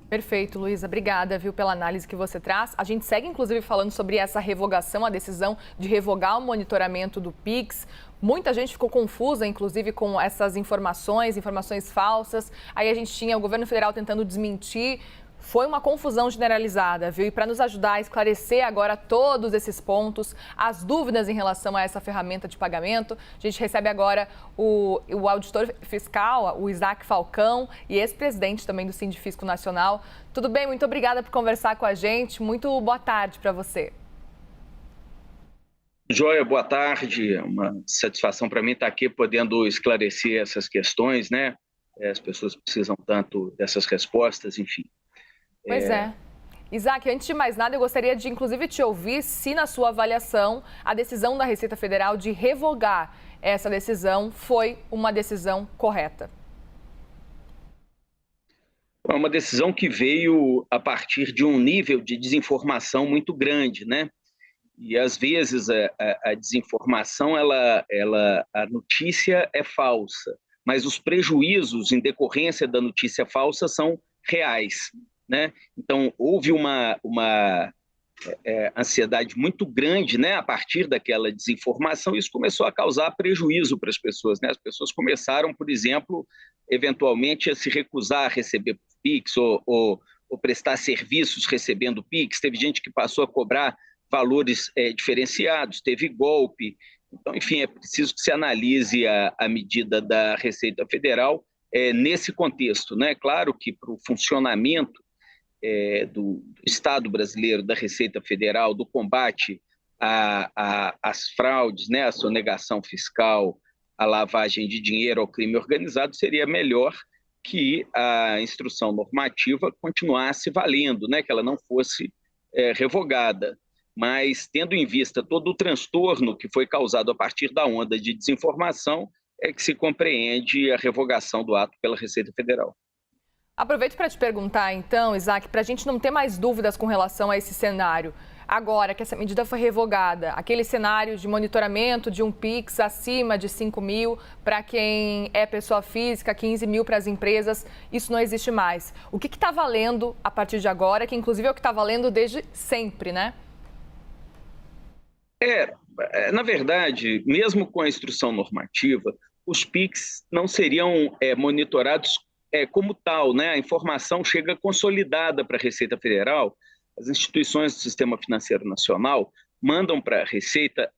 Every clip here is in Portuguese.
Perfeito, Luísa. Obrigada, viu, pela análise que você traz. A gente segue, inclusive, falando sobre essa revogação, a decisão de revogar o monitoramento do Pix. Muita gente ficou confusa, inclusive, com essas informações falsas. Aí a gente tinha o governo federal tentando desmentir. Foi uma confusão generalizada, viu? E para nos ajudar a esclarecer agora todos esses pontos, as dúvidas em relação a essa ferramenta de pagamento, a gente recebe agora o auditor fiscal, o Isaac Falcão, e ex-presidente também do Sindifisco Nacional. Tudo bem? Muito obrigada por conversar com a gente. Muito boa tarde para você. Joia, boa tarde. É uma satisfação para mim estar aqui podendo esclarecer essas questões, né? As pessoas precisam tanto dessas respostas, enfim. Pois é. Isaac, antes de mais nada, eu gostaria de, inclusive, te ouvir se, na sua avaliação, a decisão da Receita Federal de revogar essa decisão foi uma decisão correta. É uma decisão que veio a partir de um nível de desinformação muito grande, né? E, às vezes, a desinformação, a notícia é falsa, mas os prejuízos em decorrência da notícia falsa são reais, né? Então, houve uma ansiedade muito grande, né, a partir daquela desinformação. Isso começou a causar prejuízo para as pessoas, né? As pessoas começaram, por exemplo, eventualmente a se recusar a receber Pix ou prestar serviços recebendo Pix. Teve gente que passou a cobrar valores diferenciados, teve golpe. Então, enfim, é preciso que se analise a medida da Receita Federal nesse contexto, né? Claro que para o funcionamento do Estado brasileiro, da Receita Federal, do combate às fraudes, né, à sonegação fiscal, à lavagem de dinheiro, ao crime organizado, seria melhor que a instrução normativa continuasse valendo, né, que ela não fosse revogada. Mas, tendo em vista todo o transtorno que foi causado a partir da onda de desinformação, é que se compreende a revogação do ato pela Receita Federal. Aproveito para te perguntar, então, Isaac, para a gente não ter mais dúvidas com relação a esse cenário. Agora que essa medida foi revogada, aquele cenário de monitoramento de um Pix acima de 5 mil para quem é pessoa física, 15 mil para as empresas, isso não existe mais. O que está valendo a partir de agora, que inclusive é o que está valendo desde sempre, né? Na verdade, mesmo com a instrução normativa, os PIX não seriam monitorados como tal, né? A informação chega consolidada para a Receita Federal, as instituições do Sistema Financeiro Nacional mandam para a Receita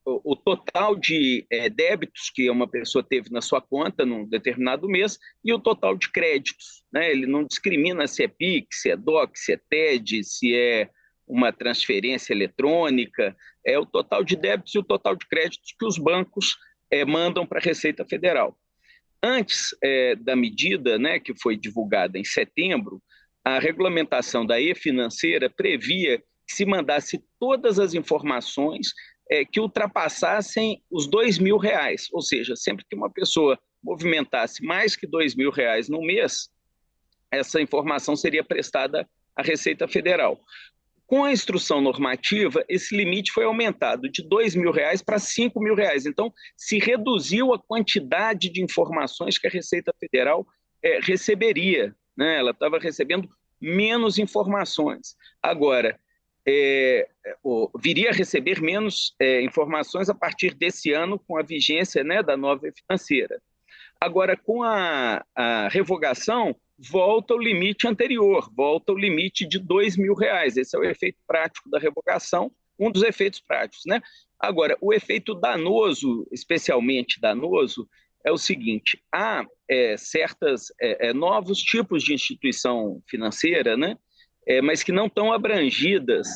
o total de débitos que uma pessoa teve na sua conta num determinado mês e o total de créditos, né? Ele não discrimina se é PIX, se é DOC, se é TED, se é uma transferência eletrônica, é o total de débitos e o total de créditos que os bancos mandam para a Receita Federal. Antes da medida, né, que foi divulgada em setembro, a regulamentação da e-financeira previa que se mandasse todas as informações que ultrapassassem os R$ 2.000, ou seja, sempre que uma pessoa movimentasse mais que R$ 2.000 no mês, essa informação seria prestada à Receita Federal. Com a instrução normativa, esse limite foi aumentado de R$ 2.000 para R$ 5.000. Então, se reduziu a quantidade de informações que a Receita Federal receberia, né? Ela estava recebendo menos informações. Agora, viria a receber menos informações a partir desse ano, com a vigência, né, da nova financeira. Agora, com a revogação, volta o limite anterior, volta o limite de R$ 2.000. Esse é o efeito prático da revogação, um dos efeitos práticos, né? Agora, o efeito danoso, especialmente danoso, é o seguinte: há certos novos tipos de instituição financeira, né? Mas que não estão abrangidas,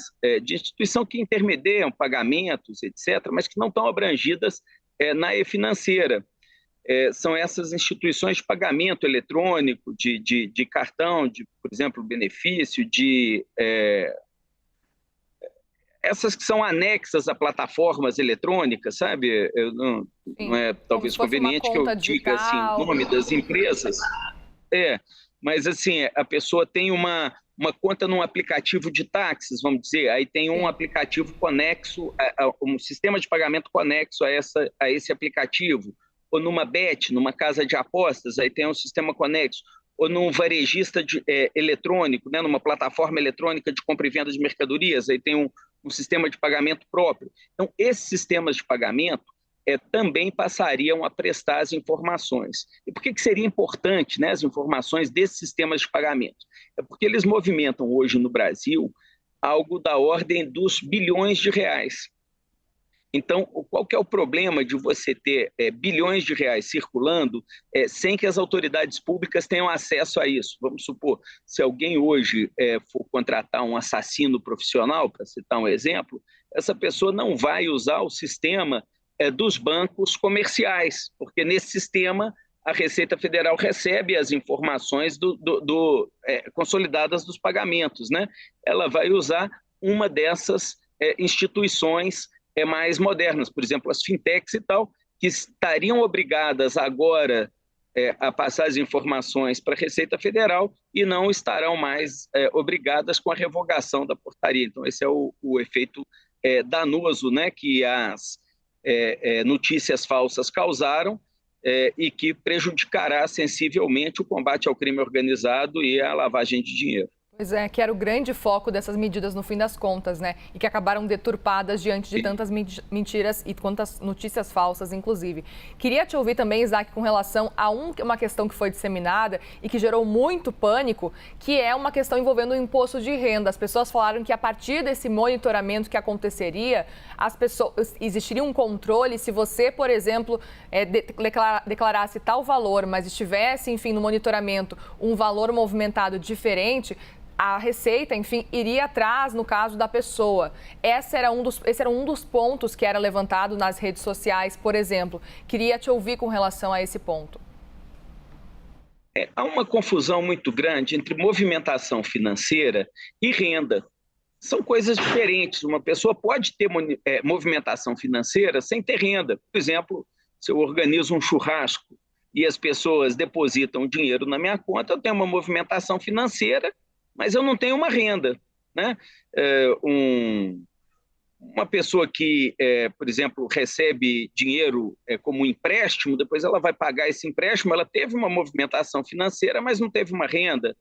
de instituição que intermediam pagamentos, etc., mas que não estão abrangidas na e-financeira. São essas instituições de pagamento eletrônico, de cartão, por exemplo, benefício, essas que são anexas a plataformas eletrônicas, sabe? Não é talvez conveniente que eu diga assim, o nome das empresas. Mas assim, a pessoa tem uma conta num aplicativo de táxis, vamos dizer, aí tem um aplicativo conexo, um sistema de pagamento conexo a esse aplicativo, ou numa bet, numa casa de apostas, aí tem um sistema conexo, ou num varejista eletrônico, né, numa plataforma eletrônica de compra e venda de mercadorias, aí tem um sistema de pagamento próprio. Então, esses sistemas de pagamento também passariam a prestar as informações. E por que seria importante, né, as informações desses sistemas de pagamento? É porque eles movimentam hoje no Brasil algo da ordem dos bilhões de reais. Então, qual que é o problema de você ter bilhões de reais circulando sem que as autoridades públicas tenham acesso a isso? Vamos supor, se alguém hoje for contratar um assassino profissional, para citar um exemplo, essa pessoa não vai usar o sistema dos bancos comerciais, porque nesse sistema a Receita Federal recebe as informações consolidadas dos pagamentos, né? Ela vai usar uma dessas instituições mais modernas, por exemplo, as fintechs e tal, que estariam obrigadas agora a passar as informações para a Receita Federal e não estarão mais obrigadas com a revogação da portaria. Então, esse é o efeito danoso, né, que as notícias falsas causaram e que prejudicará sensivelmente o combate ao crime organizado e à lavagem de dinheiro. Pois é, que era o grande foco dessas medidas no fim das contas, né? E que acabaram deturpadas diante de tantas mentiras e quantas notícias falsas, inclusive. Queria te ouvir também, Isaac, com relação a uma questão que foi disseminada e que gerou muito pânico, que é uma questão envolvendo o imposto de renda. As pessoas falaram que a partir desse monitoramento que aconteceria, existiria um controle se você, por exemplo, declarasse tal valor, mas estivesse, enfim, no monitoramento um valor movimentado diferente, a Receita, enfim, iria atrás no caso da pessoa. Esse era um dos pontos que era levantado nas redes sociais, por exemplo. Queria te ouvir com relação a esse ponto. Há uma confusão muito grande entre movimentação financeira e renda. São coisas diferentes. Uma pessoa pode ter movimentação financeira sem ter renda. Por exemplo, se eu organizo um churrasco e as pessoas depositam dinheiro na minha conta, eu tenho uma movimentação financeira, mas eu não tenho uma renda, né? Uma pessoa que, por exemplo, recebe dinheiro como empréstimo, depois ela vai pagar esse empréstimo, ela teve uma movimentação financeira, mas não teve uma renda.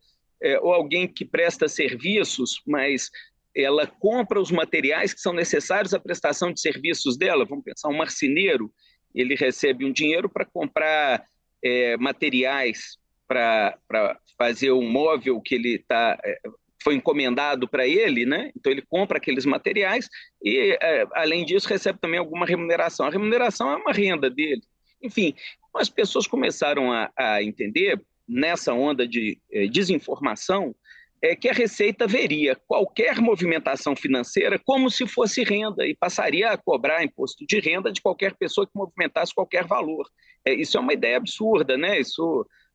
Ou alguém que presta serviços, mas ela compra os materiais que são necessários à prestação de serviços dela. Vamos pensar, um marceneiro, ele recebe um dinheiro para comprar materiais para fazer um móvel que ele foi encomendado para ele, né? Então ele compra aqueles materiais e, além disso, recebe também alguma remuneração. A remuneração é uma renda dele. Enfim, as pessoas começaram a entender, nessa onda de desinformação, que a Receita veria qualquer movimentação financeira como se fosse renda e passaria a cobrar imposto de renda de qualquer pessoa que movimentasse qualquer valor. Isso é uma ideia absurda, né?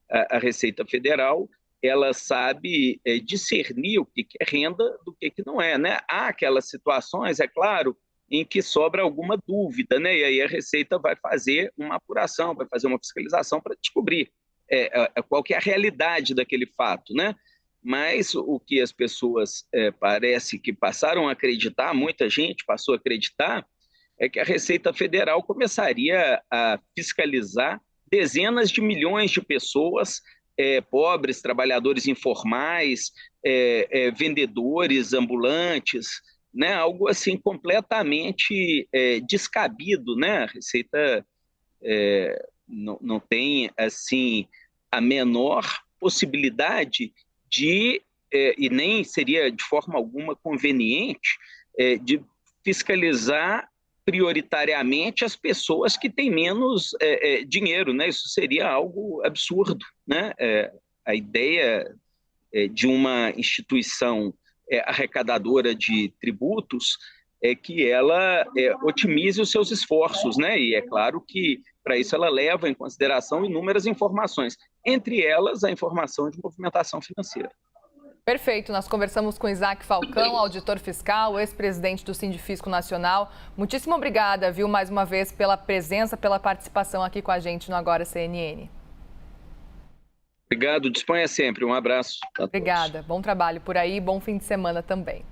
A Receita Federal, ela sabe discernir o que é renda do que não é, né? Há aquelas situações, é claro, em que sobra alguma dúvida, né? E aí a Receita vai fazer uma apuração, vai fazer uma fiscalização para descobrir qual que é a realidade daquele fato, né? Mas o que as pessoas parece que passaram a acreditar, muita gente passou a acreditar, é que a Receita Federal começaria a fiscalizar dezenas de milhões de pessoas, pobres, trabalhadores informais, vendedores ambulantes, né? Algo assim completamente descabido, né? A Receita não tem assim a menor possibilidade e nem seria de forma alguma conveniente de fiscalizar prioritariamente as pessoas que têm menos dinheiro, né? Isso seria algo absurdo, né? A ideia de uma instituição arrecadadora de tributos é que ela otimize os seus esforços, né? E é claro que, para isso, ela leva em consideração inúmeras informações, entre elas a informação de movimentação financeira. Perfeito, nós conversamos com Isaac Falcão, auditor fiscal, ex-presidente do Sindifisco Nacional. Muitíssimo obrigada, viu, mais uma vez, pela presença, pela participação aqui com a gente no Agora CNN. Obrigado, disponha sempre. Um abraço a todos. Obrigada, bom trabalho por aí, bom fim de semana também.